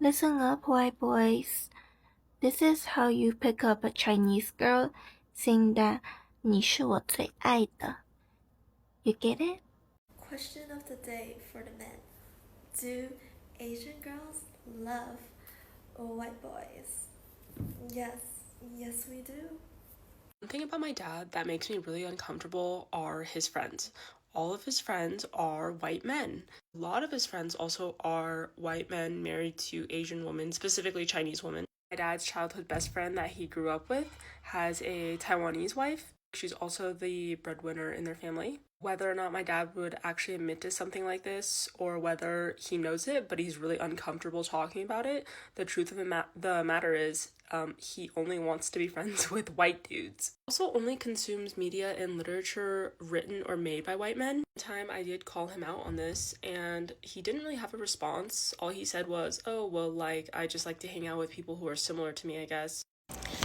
Listen up, white boys. This is how you pick up a Chinese girl saying that 你是我最爱的. You get it? Question of the day for the men. Do Asian girls love white boys? Yes we do. One thing about my dad that makes me really uncomfortable are his friends. All of his friends are white men. A lot of his friends also are white men married to Asian women, specifically Chinese women. My dad's childhood best friend that he grew up with has a Taiwanese wife. She's also the breadwinner in their family. Whether or not my dad would actually admit to something like this or whether he knows it but he's really uncomfortable talking about it, the truth of the matter is he only wants to be friends with white dudes. Also only consumes media and literature written or made by white men. One time I did call him out on this and he didn't really have a response. All he said was, oh, well, like, I just like to hang out with people who are similar to me, I guess.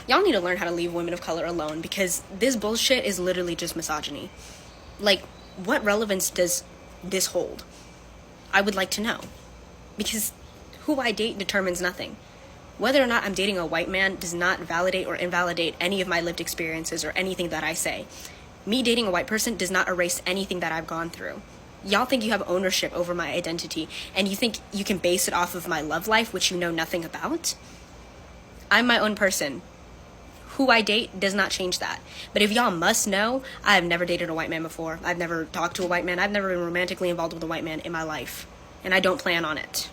Y'all need to learn how to leave women of color alone because this bullshit is literally just misogyny. Like, what relevance does this hold? I would like to know. Because who I date determines nothing. Whether or not I'm dating a white man does not validate or invalidate any of my lived experiences or anything that I say. Me dating a white person does not erase anything that I've gone through. Y'all think you have ownership over my identity, and you think you can base it off of my love life, which you know nothing about? I'm my own person. Who I date does not change that. But if y'all must know, I have never dated a white man before. I've never talked to a white man. I've never been romantically involved with a white man in my life. And I don't plan on it.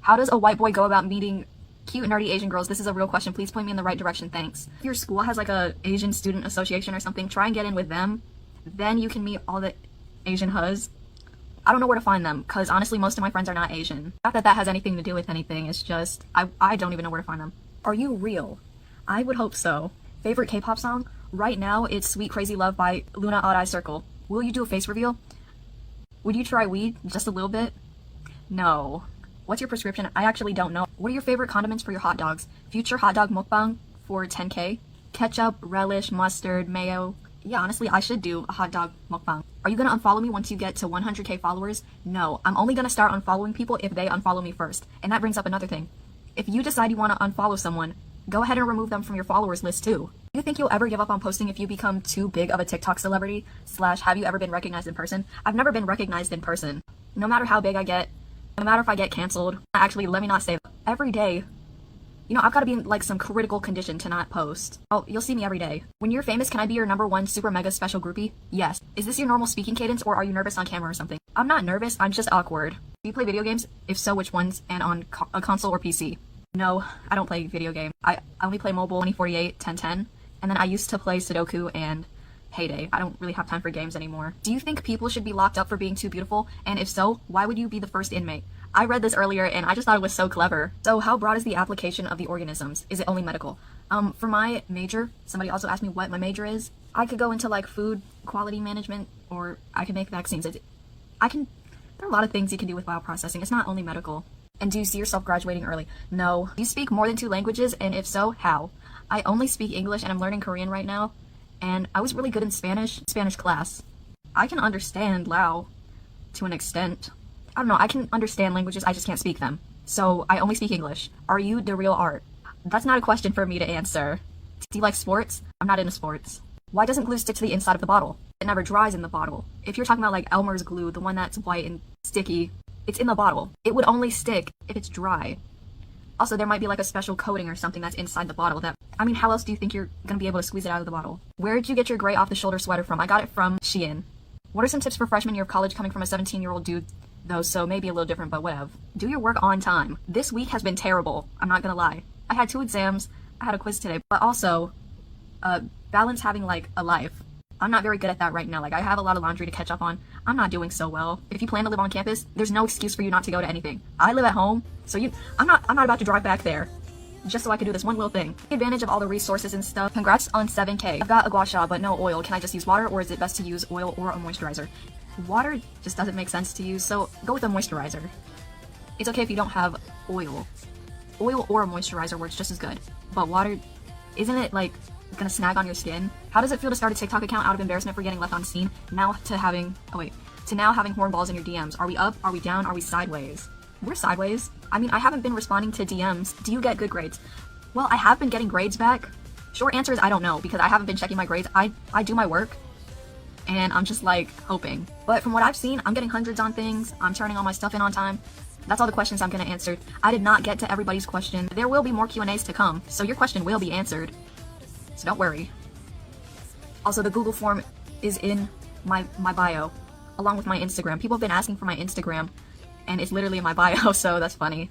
How does a white boy go about meeting cute, nerdy Asian girls? This is a real question. Please point me in the right direction. Thanks. If your school has like a Asian student association or something, try and get in with them. Then you can meet all the Asian huz. I don't know where to find them because honestly, most of my friends are not Asian. Not that that has anything to do with anything. It's just, I don't even know where to find them. Are you real? I would hope so. Favorite K-pop song? Right now, it's Sweet Crazy Love by Luna Odd Eye Circle. Will you do a face reveal? Would you try weed? Just a little bit? No. What's your prescription? I actually don't know. What are your favorite condiments for your hot dogs? Future hot dog mukbang for 10K? Ketchup, relish, mustard, mayo. Yeah, honestly, I should do a hot dog mukbang. Are you gonna unfollow me once you get to 100K followers? No. I'm only gonna start unfollowing people if they unfollow me first. And that brings up another thing. If you decide you want to unfollow someone, go ahead and remove them from your followers list too. Do you think you'll ever give up on posting if you become too big of a TikTok celebrity? / have you ever been recognized in person? I've never been recognized in person. No matter how big I get, no matter if I get canceled, actually, let me not say that. Every day, you know, I've got to be in like some critical condition to not post. Oh, you'll see me every day. When you're famous, can I be your #1 super mega special groupie? Yes. Is this your normal speaking cadence or are you nervous on camera or something? I'm not nervous, I'm just awkward. Do you play video games? If so, which ones? And on a console or PC? No, I don't play video games. I only play mobile 2048, 1010, and then I used to play Sudoku and Heyday. I don't really have time for games anymore. Do you think people should be locked up for being too beautiful? And if so, why would you be the first inmate? I read this earlier and I just thought it was so clever. So how broad is the application of the organisms? Is it only medical? For my major, somebody also asked me what my major is. I could go into like food quality management or I could make vaccines. There are a lot of things you can do with bioprocessing. It's not only medical. And do you see yourself graduating early? No. Do you speak more than 2 languages? And if so, how? I only speak English and I'm learning Korean right now. And I was really good in Spanish class. I can understand Lao to an extent. I don't know, I can understand languages, I just can't speak them. So I only speak English. Are you the real art? That's not a question for me to answer. Do you like sports? I'm not into sports. Why doesn't glue stick to the inside of the bottle? It never dries in the bottle. If you're talking about like Elmer's glue, the one that's white and sticky, it's in the bottle. It would only stick if it's dry. Also, there might be like a special coating or something that's inside the bottle that, I mean, how else do you think you're gonna be able to squeeze it out of the bottle? Where did you get your gray off-the-shoulder sweater from? I got it from Shein. What are some tips for freshman year of college coming from a 17-year-old dude, though, so maybe a little different, but whatever. Do your work on time. This week has been terrible, I'm not gonna lie. I had 2 exams, I had a quiz today, but also, balance having like a life. I'm not very good at that right now. Like, I have a lot of laundry to catch up on. I'm not doing so well. If you plan to live on campus, there's no excuse for you not to go to anything. I live at home, so I'm not about to drive back there just so I can do this one little thing. Take advantage of all the resources and stuff. Congrats on 7K. I've got a gua sha, but no oil. Can I just use water, or is it best to use oil or a moisturizer? Water just doesn't make sense to use, so go with a moisturizer. It's okay if you don't have oil. Oil or a moisturizer works just as good. But water, isn't it like gonna snag on your skin? How does it feel to start a TikTok account out of embarrassment for getting left on scene, now having hornballs in your DMs? Are we up? Are we down? Are we sideways? We're sideways. I mean, I haven't been responding to DMs. Do you get good grades? Well, I have been getting grades back. Short answer is I don't know, because I haven't been checking my grades. I do my work, and I'm just like hoping. But from what I've seen, I'm getting hundreds on things. I'm turning all my stuff in on time. That's all the questions I'm gonna answer. I did not get to everybody's question. There will be more Q&As to come, so your question will be answered. So don't worry. Also, the Google form is in my bio, along with my Instagram. People have been asking for my Instagram, and it's literally in my bio, so that's funny.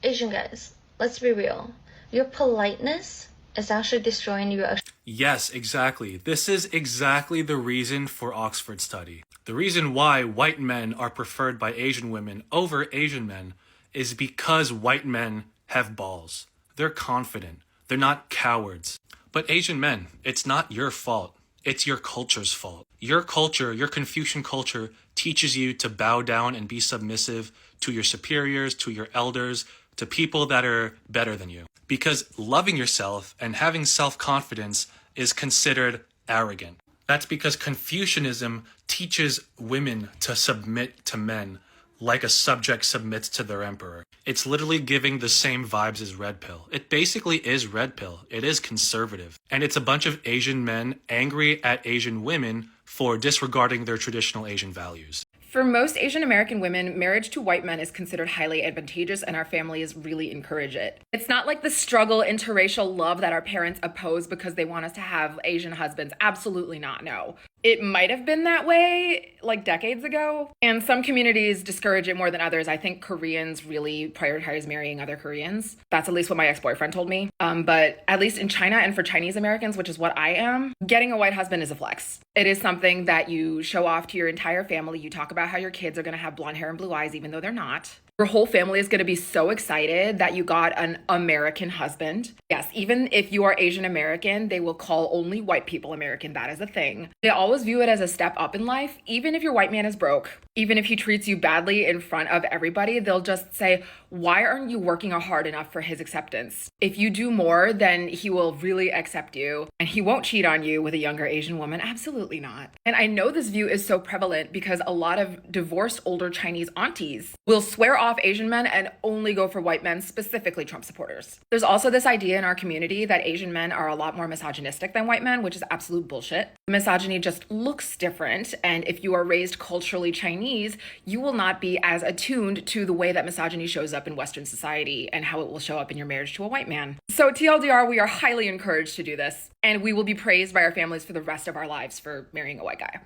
Asian guys, let's be real. Your politeness is actually destroying your... Yes, exactly. This is exactly the reason for Oxford study. The reason why white men are preferred by Asian women over Asian men is because white men have balls. They're confident. They're not cowards. But Asian men, it's not your fault. It's your culture's fault. Your culture, your Confucian culture, teaches you to bow down and be submissive to your superiors, to your elders, to people that are better than you. Because loving yourself and having self-confidence is considered arrogant. That's because Confucianism teaches women to submit to men like a subject submits to their emperor. It's literally giving the same vibes as Red Pill. It basically is Red Pill. It is conservative. And it's a bunch of Asian men angry at Asian women for disregarding their traditional Asian values. For most Asian American women, marriage to white men is considered highly advantageous, and our families really encourage it. It's not like the struggle interracial love that our parents oppose because they want us to have Asian husbands. Absolutely not, no. It might have been that way like decades ago, and some communities discourage it more than others. I think Koreans really prioritize marrying other Koreans. That's at least what my ex-boyfriend told me. But at least in China and for Chinese Americans, which is what I am, getting a white husband is a flex. It is something that you show off to your entire family. You talk about how your kids are going to have blonde hair and blue eyes, even though they're not. Your whole family is going to be so excited that you got an American husband. Yes, even if you are Asian American, they will call only white people American. That is a thing. They always view it as a step up in life. Even if your white man is broke, even if he treats you badly in front of everybody, they'll just say, why aren't you working hard enough for his acceptance? If you do more, then he will really accept you, and he won't cheat on you with a younger Asian woman. Absolutely not. And I know this view is so prevalent because a lot of divorced older Chinese aunties will swear off Asian men and only go for white men, specifically Trump supporters. There's also this idea in our community that Asian men are a lot more misogynistic than white men, which is absolute bullshit. Misogyny just looks different, and if you are raised culturally Chinese, you will not be as attuned to the way that misogyny shows up in Western society and how it will show up in your marriage to a white man. So TLDR, we are highly encouraged to do this, and we will be praised by our families for the rest of our lives for marrying a white guy.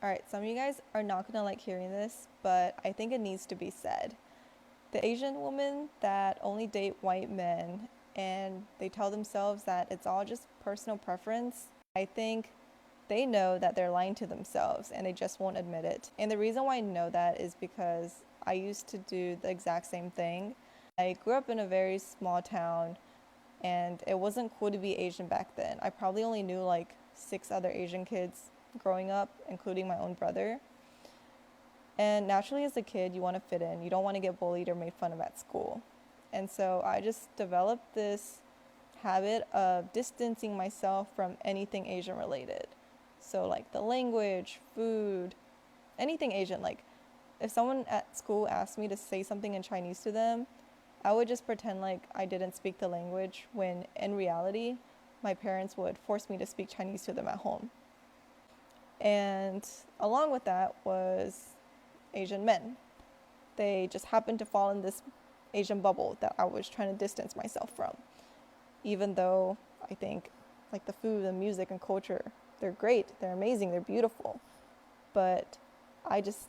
Alright, some of you guys are not gonna like hearing this, but I think it needs to be said. The Asian women that only date white men and they tell themselves that it's all just personal preference, I think they know that they're lying to themselves and they just won't admit it. And the reason why I know that is because I used to do the exact same thing. I grew up in a very small town and it wasn't cool to be Asian back then. I probably only knew like 6 other Asian kids growing up, including my own brother. And naturally as a kid, you want to fit in. You don't want to get bullied or made fun of at school. And so I just developed this habit of distancing myself from anything Asian related. So like the language, food, anything Asian. Like if someone at school asked me to say something in Chinese to them, I would just pretend like I didn't speak the language when in reality, my parents would force me to speak Chinese to them at home. And along with that was Asian men. They just happened to fall in this Asian bubble that I was trying to distance myself from. Even though I think like the food and music and culture, they're great, they're amazing, they're beautiful. But I just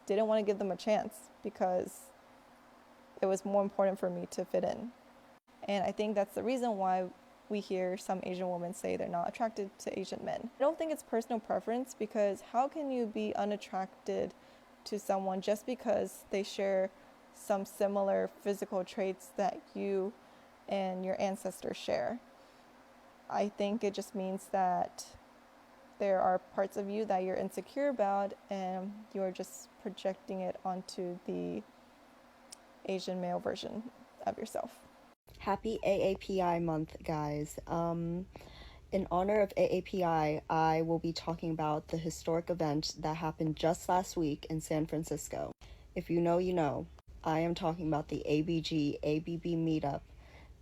didn't want to give them a chance because it was more important for me to fit in. And I think that's the reason why we hear some Asian women say they're not attracted to Asian men. I don't think it's personal preference because how can you be unattracted to someone just because they share some similar physical traits that you and your ancestors share? I think it just means that there are parts of you that you're insecure about and you're just projecting it onto the Asian male version of yourself. Happy AAPI month, guys. In honor of AAPI, I will be talking about the historic event that happened just last week in San Francisco. If you know, you know. I am talking about the ABG ABB meetup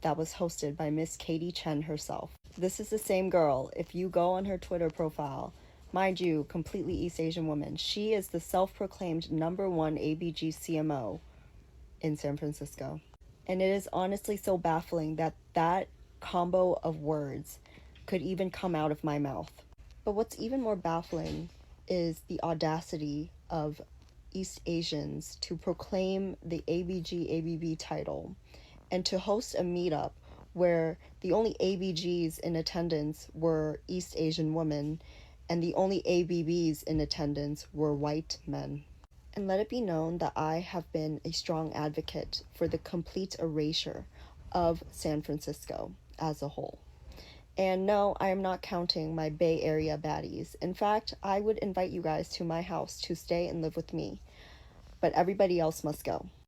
that was hosted by Miss Katie Chen herself. This is the same girl. If you go on her Twitter profile, mind you, completely East Asian woman, she is the self-proclaimed #1 ABG CMO in San Francisco. And it is honestly so baffling that that combo of words could even come out of my mouth. But what's even more baffling is the audacity of East Asians to proclaim the ABG ABB title and to host a meetup where the only ABGs in attendance were East Asian women and the only ABBs in attendance were white men. And let it be known that I have been a strong advocate for the complete erasure of San Francisco as a whole. And no, I am not counting my Bay Area baddies. In fact, I would invite you guys to my house to stay and live with me. But everybody else must go.